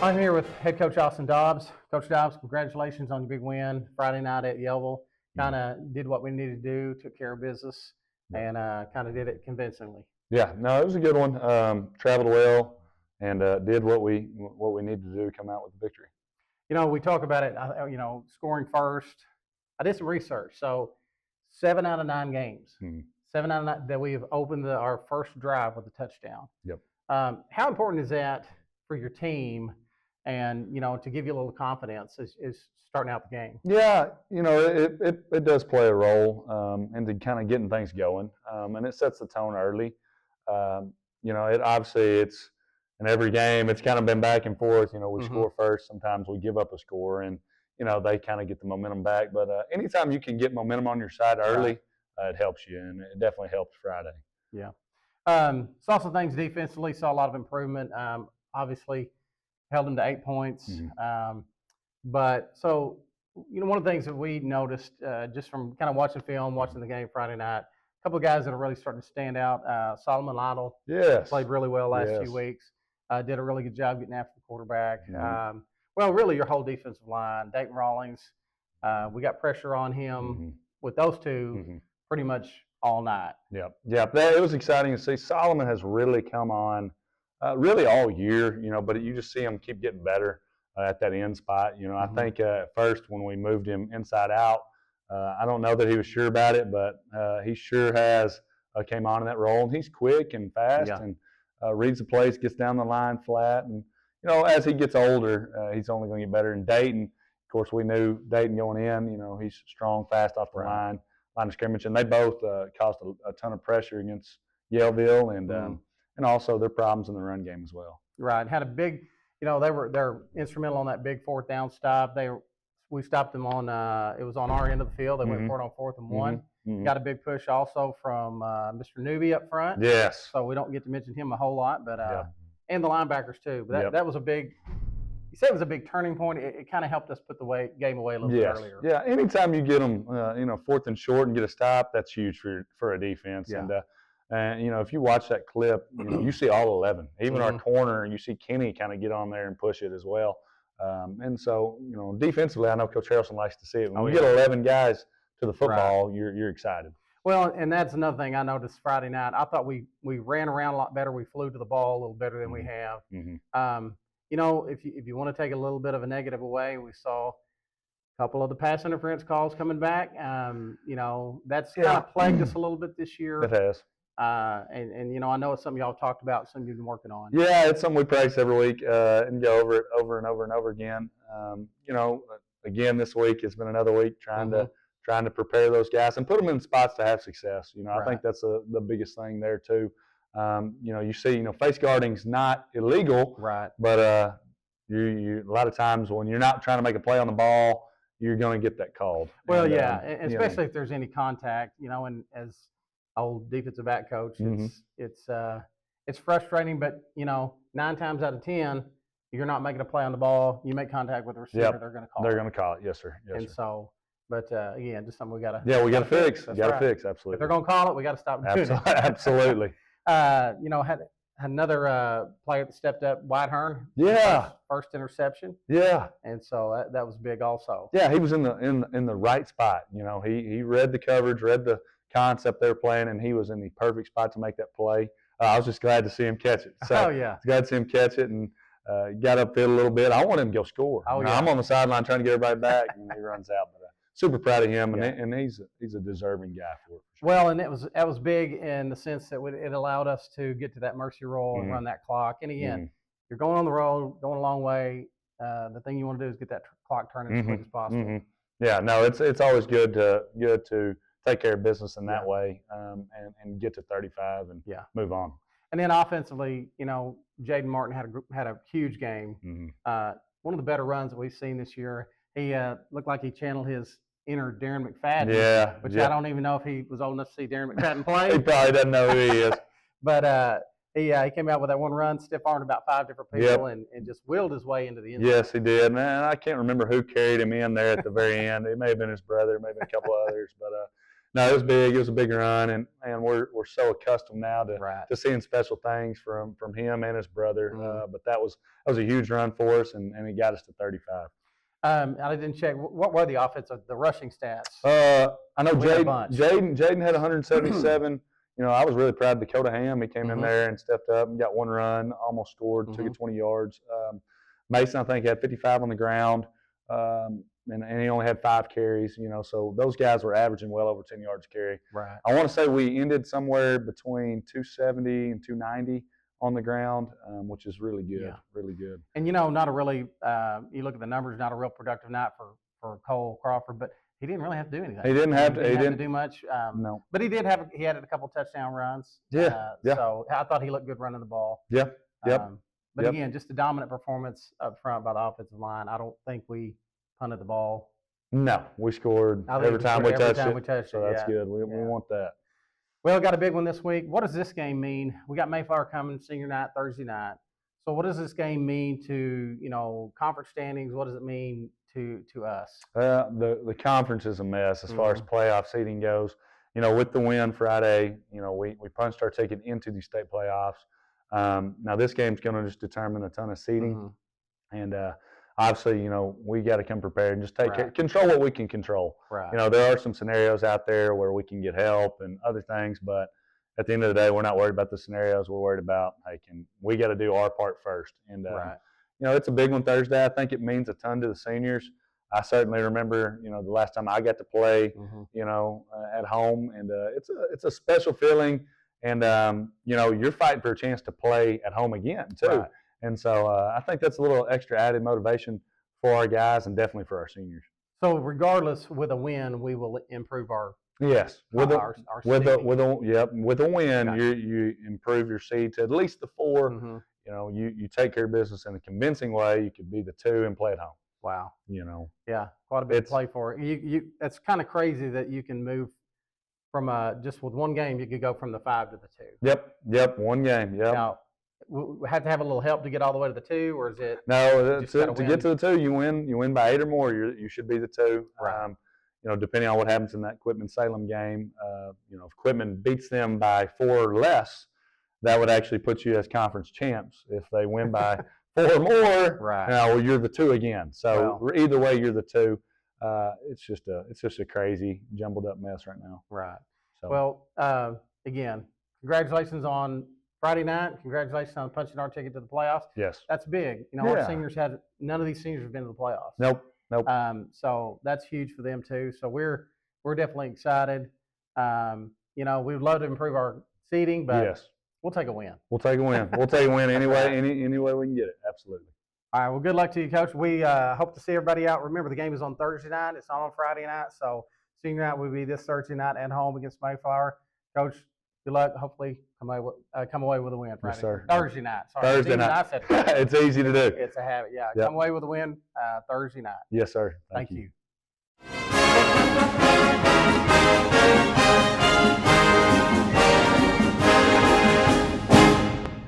I'm here with head coach Austin Dobbs. Coach Dobbs, congratulations on your big win Friday night at Yellville. Kind of did what we needed to do, took care of business, and kind of did it convincingly. Yeah, no, it was a good one. Traveled well and did what we needed to do to come out with the victory. You know, we talk about it, scoring first. I did some research. So 7 out of 9 games, 7 out of 9 that we have opened our first drive with a touchdown. Yep. How important is that for your team and, to give you a little confidence is starting out the game? Yeah, it does play a role into kind of getting things going, and it sets the tone early. It obviously it's in every game it's kind of been back and forth. We score first, sometimes we give up a score, and they kind of get the momentum back. But anytime you can get momentum on your side early, it helps you, and it definitely helped Friday. Yeah. Saw some things defensively, saw a lot of improvement. Obviously, held them to 8 points. But so, one of the things that we noticed just from kind of watching film, watching the game Friday night, a couple of guys that are really starting to stand out. Solomon Lytle played really well last few weeks. Did a really good job getting after the quarterback. Well, really your whole defensive line. Dayton Rawlings, we got pressure on him with those two pretty much all night. Yeah. It was exciting to see. Solomon has really come on really all year, but you just see him keep getting better at that end spot. I think at first when we moved him inside out, I don't know that he was sure about it, but he sure has came on in that role. And he's quick and fast and reads the plays, gets down the line flat. And, as he gets older, he's only going to get better. And Dayton, of course, we knew Dayton going in, he's strong, fast off the line of scrimmage. And they both caused a ton of pressure against Yellville and also their problems in the run game as well. Right. Had a big, they're instrumental on that big 4th down stop. We stopped them on, it was on our end of the field. They went for it on 4th and 1. Got a big push also from Mr. Newby up front. Yes. So we don't get to mention him a whole lot, but and the linebackers too. But that was a big. You said it was a big turning point. It kind of helped us put the game away a little bit earlier. Yeah. Anytime you get them, 4th and short and get a stop, that's huge for a defense. Yeah. And if you watch that clip, you see all 11. Even our corner, you see Kenny kind of get on there and push it as well. And so, defensively, I know Coach Harrelson likes to see it. When you get 11 guys to the football, you're excited. Well, and that's another thing I noticed Friday night. I thought we ran around a lot better. We flew to the ball a little better than we have. If you want to take a little bit of a negative away, we saw a couple of the pass interference calls coming back. That's kind of plagued us a little bit this year. It has. And I know it's something y'all talked about, something you've been working on. Yeah, it's something we practice every week and go over it over and over and over again. Again, this week has been another week trying to prepare those guys and put them in spots to have success. I think that's the biggest thing there too. You see, face guarding's not illegal, right? But you a lot of times when you're not trying to make a play on the ball, you're going to get that called. Well, and especially if there's any contact, and as old defensive back coach, it's frustrating, but 9 times out of 10, you're not making a play on the ball. You make contact with the receiver, they're going to call. They're going to call it, yes, sir. Yes, sir. So, but again, just something we got to. Yeah, we got to fix. We got to fix, absolutely. If they're going to call it, we got to stop doing it. Absolutely. Had another player that stepped up, White Hearn. Yeah. First interception. Yeah. And so that was big also. Yeah, he was in the right spot. He read the coverage, read the concept they were playing, and he was in the perfect spot to make that play. I was just glad to see him catch it. So glad to see him catch it and got upfield a little bit. I want him to go score. I'm on the sideline trying to get everybody back, and he runs out. But super proud of him, and he's a deserving guy for it. For sure. Well, and that was big in the sense that it allowed us to get to that mercy roll and run that clock. And again, you're going on the road, going a long way. The thing you want to do is get that clock turning as quick as possible. Yeah, no, it's always good to take care of business in that way and get to 35 and move on. And then offensively, Jaden Martin had a huge game. One of the better runs that we've seen this year. He looked like he channeled his inner Darren McFadden. Which I don't even know if he was old enough to see Darren McFadden play. He probably doesn't know who he is. But he came out with that one run, stiff-armed about 5 different people, and just willed his way into the end zone. Yes, he did. Man, I can't remember who carried him in there at the very end. It may have been his brother, maybe a couple others. But No, it was big. It was a big run, and we're so accustomed now to Right. seeing special things from him and his brother. Mhm. But that was a huge run for us, and it got us to 35. I didn't check. What were the the rushing stats? I know We had a bunch. Jaden had 177. I was really proud of Dakota Ham. He came in Mhm. there and stepped up and got one run, almost scored, took it Mhm. 20 yards. Mason, I think, had 55 on the ground, and he only had 5 carries. So those guys were averaging well over 10 yards a carry. Right. I want to say we ended somewhere between 270 and 290 on the ground, which is really good. Yeah. Really good. And not a really. You look at the numbers, not a real productive night for Cole Crawford, but he didn't really have to do anything. He didn't have to. He didn't do much. No. But he did have. He had a couple touchdown runs. Yeah. Yeah. So I thought he looked good running the ball. Yeah. Yep. But Yep. again, just a dominant performance up front by the offensive line. I don't think we punted the ball. No, we scored I think every time we every touched time it. we touched So it, that's yeah. good. We Yeah. want that. Well, got a big one this week. What does this game mean? We got Mayflower coming senior night, Thursday night. So what does this game mean to conference standings? What does it mean to us? The conference is a mess as far as playoff seeding goes. With the win Friday, we punched our ticket into the state playoffs. Now this game's going to just determine a ton of seeding, and obviously, we got to come prepared and just control what we can control. Right. There are some scenarios out there where we can get help and other things, but at the end of the day, we're not worried about the scenarios. We're worried about, we got to do our part first. And, right. It's a big one Thursday. I think it means a ton to the seniors. I certainly remember, the last time I got to play, at home, and it's a special feeling. And, you're fighting for a chance to play at home again, too. Right. And so I think that's a little extra added motivation for our guys and definitely for our seniors. So regardless, with a win, we will improve our Yes, with our a win, Gotcha. you improve your seed to at least the 4. Mm-hmm. You take care of business in a convincing way. You could be the 2 and play at home. Wow. Yeah, quite a bit to play for. That's kind of crazy that you can move from just with one game. You could go from the 5 to the 2. Yep, one game. Yep. Now, we have to have a little help to get all the way to the 2, or is it? No, just to gotta get to the 2, you win. You win by 8 or more. You should be the 2. Right. Depending on what happens in that Quitman-Salem game, if Quitman beats them by 4 or less, that would actually put you as conference champs. If they win by 4 or more, right. You're the 2 again. So either way, you're the 2. It's just a crazy jumbled up mess right now. Right. So. Well, again, congratulations on Friday night. Congratulations on punching our ticket to the playoffs. Yes. That's big. Our seniors none of these seniors have been to the playoffs. Nope. So that's huge for them too. So we're definitely excited. We would love to improve our seeding, but yes, we'll take a win. We'll take a win. We'll take a win anyway, any way we can get it. Absolutely. All right. Well, good luck to you, Coach. We hope to see everybody out. Remember, the game is on Thursday night. It's not on Friday night. So senior night will be this Thursday night at home against Mayflower. Coach, good luck. Hopefully, come away with a win Friday. Yes, sir. Thursday night. Sorry. Thursday night. I said it's easy to do. It's a habit. Yeah. Yep. Come away with a win Thursday night. Yes, sir. Thank you.